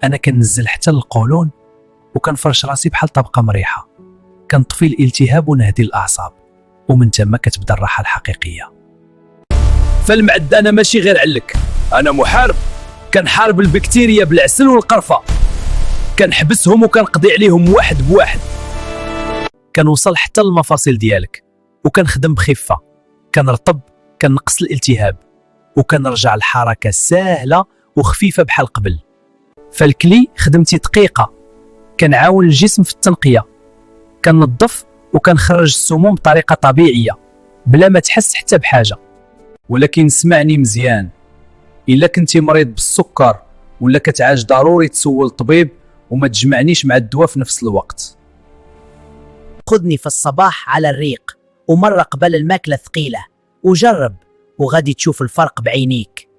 انا كننزل حتى للقولون وكنفرش راسي بحال طبقه مريحه، كنطفي الالتهاب ونهدي الاعصاب، ومن تما كتبدا الراحه الحقيقيه. فالمعد انا ماشي غير علك، انا محارب، كنحارب البكتيريا بالعسل والقرفه، كنحبسهم وكنقضي عليهم واحد بواحد. كنوصل حتى للمفاصل ديالك وكنخدم بخفه، كنرطب، كنقص الالتهاب، وكنرجع الحركه سهله وخفيفه بحال قبل. فالكلي خدمتي دقيقه، كنعاون الجسم في التنقيه، كننظف وكنخرج السموم بطريقه طبيعيه بلا ما تحس حتى بحاجه. ولكن اسمعني مزيان، الا كنتي مريض بالسكر ولا كتعالج ضروري تسول طبيب، وما تجمعنيش مع الدواء في نفس الوقت. خذني في الصباح على الريق ومرة قبل الماكلة ثقيلة، وجرب وغادي تشوف الفرق بعينيك.